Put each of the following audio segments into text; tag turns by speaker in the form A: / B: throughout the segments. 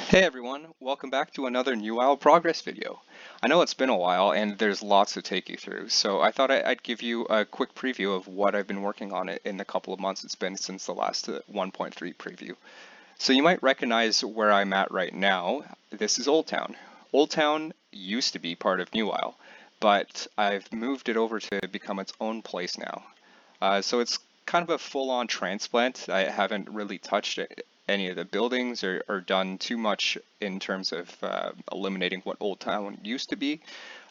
A: Hey everyone, welcome back to another Newisle progress video. I know it's been a while and there's lots to take you through, so I thought I'd give you a quick preview of what I've been working on in the couple of months it's been since the last 1.3 preview. So you might recognize where I'm at right now. This is Old Town. Old Town used to be part of Newisle, but I've moved it over to become its own place now. So it's kind of a full-on transplant. I haven't really touched any of the buildings or done too much in terms of eliminating what Old Town used to be.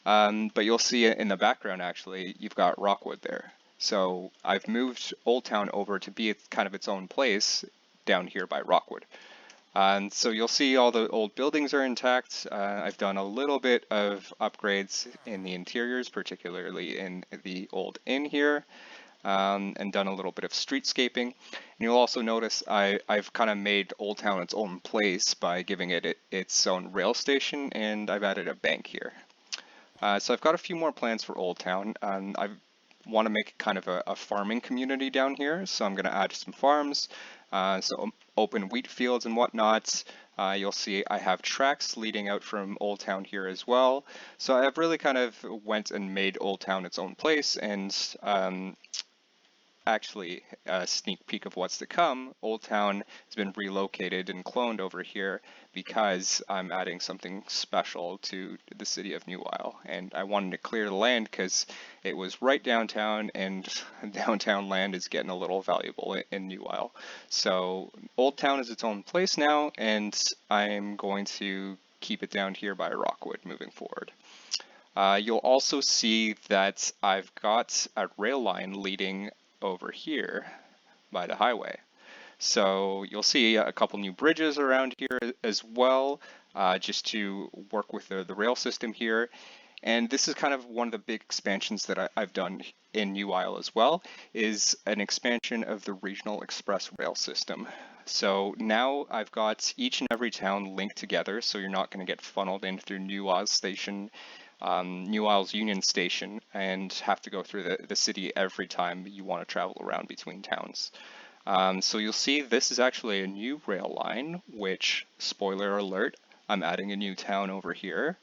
A: But you'll see in the background, actually, you've got Rockwood there. So I've moved Old Town over to be kind of its own place down here by Rockwood. And so you'll see all the old buildings are intact. I've done a little bit of upgrades in the interiors, particularly in the old inn here, and done a little bit of streetscaping. And you'll also notice I've kind of made Old Town its own place by giving it its own rail station, and I've added a bank here. So I've got a few more plans for Old Town. I want to make kind of a farming community down here, so I'm going to add some farms, so open wheat fields and whatnot. You'll see I have tracks leading out from Old Town here as well. So I've really kind of went and made Old Town its own place, and actually a sneak peek of what's to come, Old Town has been relocated and cloned over here because I'm adding something special to the city of Newisle. And I wanted to clear the land because it was right downtown, and downtown land is getting a little valuable in Newisle. So Old Town is its own place now, and I'm going to keep it down here by Rockwood moving forward. You'll also see that I've got a rail line leading over here by the highway. So you'll see a couple new bridges around here as well, just to work with the rail system here. And this is kind of one of the big expansions that I've done in Newisle as well, is an expansion of the regional express rail system. So now I've got each and every town linked together, so you're not going to get funneled in through Newisle Station, Newisle's Union Station, and have to go through the city every time you want to travel around between towns. So you'll see this is actually a new rail line, which, spoiler alert, I'm adding a new town over here.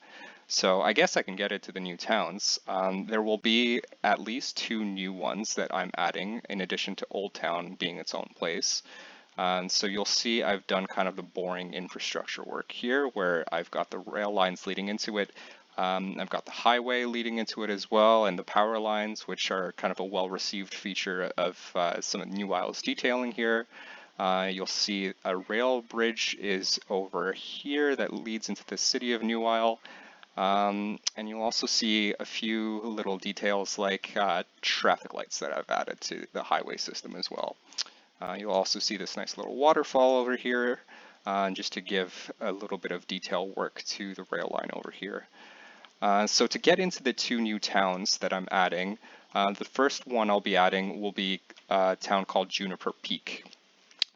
A: So I guess I can get it to the new towns. There will be at least 2 new ones that I'm adding, in addition to Old Town being its own place. So you'll see I've done kind of the boring infrastructure work here, where I've got the rail lines leading into it. I've got the highway leading into it as well, and the power lines, which are kind of a well-received feature of some of Newisle's detailing here. You'll see a rail bridge is over here that leads into the city of Newisle. And you'll also see a few little details like traffic lights that I've added to the highway system as well. You'll also see this nice little waterfall over here, just to give a little bit of detail work to the rail line over here. So to get into the 2 new towns that I'm adding, the first one I'll be adding will be a town called Juniper Peak.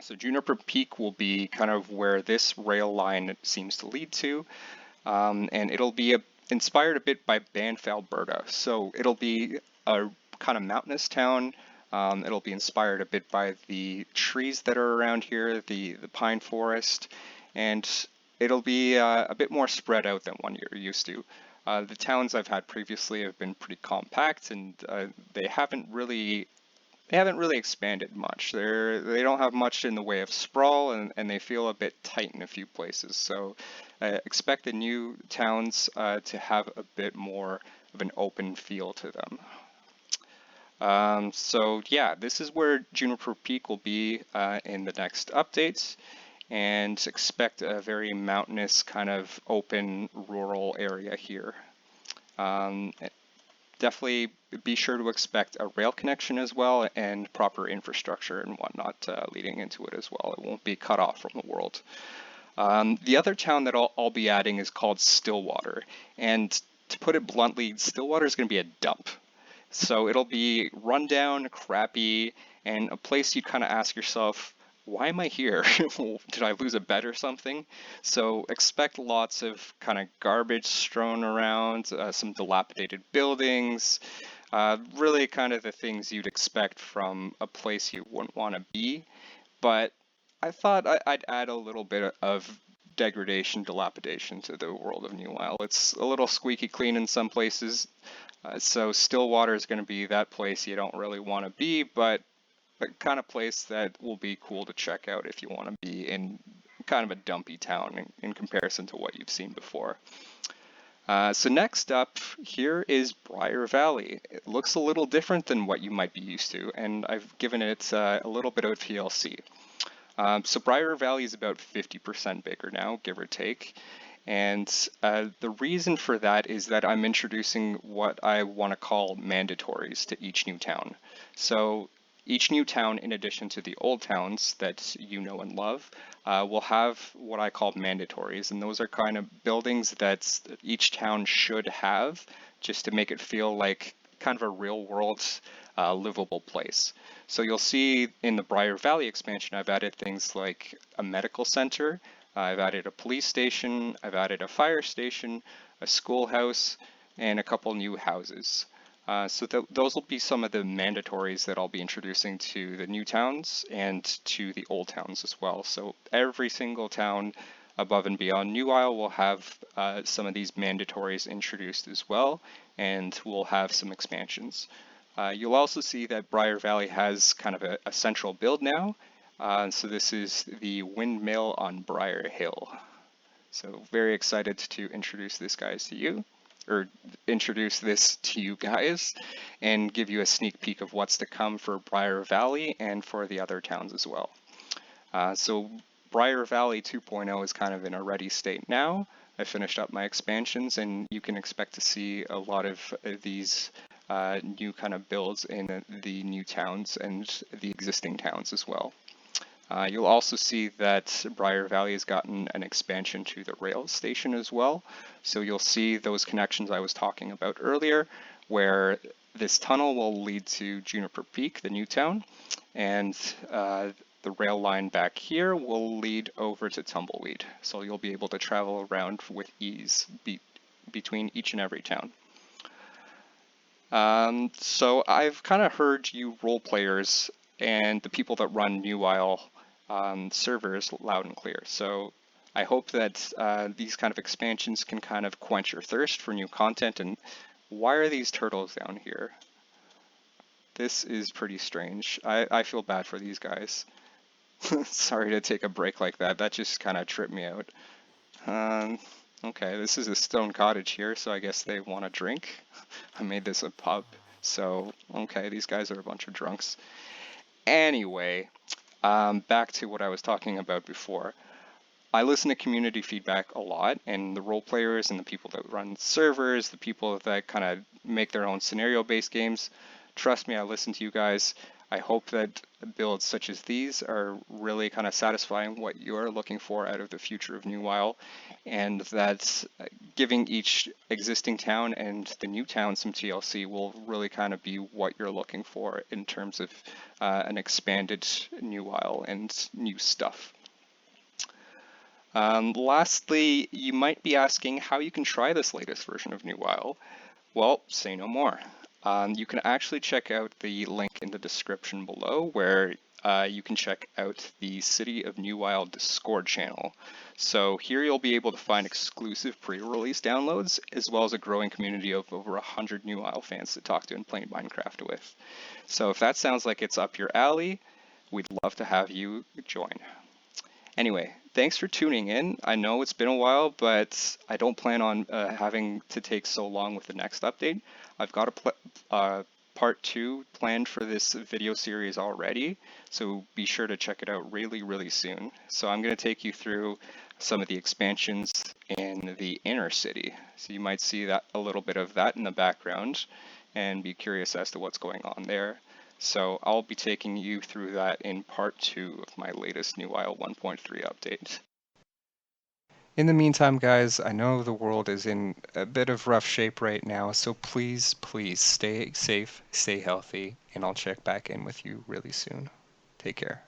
A: So Juniper Peak will be kind of where this rail line seems to lead to, and it'll be inspired a bit by Banff, Alberta. So it'll be a kind of mountainous town. It'll be inspired a bit by the trees that are around here, the pine forest, and it'll be a bit more spread out than one you're used to. The towns I've had previously have been pretty compact, and they haven't really expanded much. They don't have much in the way of sprawl, and they feel a bit tight in a few places. So expect the new towns to have a bit more of an open feel to them. So yeah, this is where Juniper Peak will be in the next updates, and expect a very mountainous kind of open rural area here. Definitely be sure to expect a rail connection as well, and proper infrastructure and whatnot leading into it as well. It won't be cut off from the world. The other town that I'll be adding is called Stillwater, and to put it bluntly, Stillwater is going to be a dump. So it'll be rundown, crappy, and a place you kind of ask yourself, why am I here? Did I lose a bet or something? So expect lots of kind of garbage strewn around, some dilapidated buildings, really kind of the things you'd expect from a place you wouldn't want to be. But I thought I'd add a little bit of degradation, dilapidation to the world of Newisle. It's a little squeaky clean in some places, so Stillwater is going to be that place you don't really want to be, but the kind of place that will be cool to check out if you want to be in kind of a dumpy town in comparison to what you've seen before. So next up here is Briar Valley. It looks a little different than what you might be used to, and I've given it a little bit of TLC. So Briar Valley is about 50% bigger now, give or take. And the reason for that is that I'm introducing what I want to call mandatories to each new town. So each new town, in addition to the old towns that you know and love, will have what I call mandatories. And those are kind of buildings that each town should have just to make it feel like kind of a real world livable place. So you'll see in the Briar Valley expansion, I've added things like a medical center, I've added a police station, I've added a fire station, a schoolhouse, and a couple new houses. So those will be some of the mandatories that I'll be introducing to the new towns and to the old towns as well. So every single town above and beyond Newisle will have some of these mandatories introduced as well, and we'll have some expansions. You'll also see that Briar Valley has kind of a central build now. So this is the Windmill on Briar Hill. So very excited to introduce this to you guys, and give you a sneak peek of what's to come for Briar Valley and for the other towns as well. So Briar Valley 2.0 is kind of in a ready state now. I finished up my expansions, and you can expect to see a lot of these new kind of builds in the new towns and the existing towns as well. You'll also see that Briar Valley has gotten an expansion to the rail station as well. So you'll see those connections I was talking about earlier, where this tunnel will lead to Juniper Peak, the new town, and the rail line back here will lead over to Tumbleweed. So you'll be able to travel around with ease between each and every town. So I've kind of heard you role players and the people that run Newisle servers loud and clear. So I hope that these kind of expansions can kind of quench your thirst for new content. And why are these turtles down here? This is pretty strange. I feel bad for these guys. Sorry to take a break like that. That just kind of tripped me out. Okay, this is a stone cottage here, so I guess they want a drink. I made this a pub, so okay, these guys are a bunch of drunks. Anyway, back to what I was talking about before. I listen to community feedback a lot, and the role players and the people that run servers, the people that kind of make their own scenario-based games, trust me, I listen to you guys. I hope that builds such as these are really kind of satisfying what you're looking for out of the future of Newisle, and that giving each existing town and the new town some TLC will really kind of be what you're looking for in terms of an expanded Newisle and new stuff. Lastly, you might be asking how you can try this latest version of Newisle. Well, say no more. You can actually check out the link in the description below, where you can check out the City of Newisle Discord channel. So here you'll be able to find exclusive pre-release downloads, as well as a growing community of over 100 Newisle fans to talk to and play Minecraft with. So if that sounds like it's up your alley, we'd love to have you join. Anyway, thanks for tuning in. I know it's been a while, but I don't plan on having to take so long with the next update. I've got a part 2 planned for this video series already, so be sure to check it out really, really soon. So I'm going to take you through some of the expansions in the inner city. So you might see that a little bit of that in the background and be curious as to what's going on there. So I'll be taking you through that in part 2 of my latest Newisle 1.3 update. In the meantime, guys, I know the world is in a bit of rough shape right now, so please, please stay safe, stay healthy, and I'll check back in with you really soon. Take care.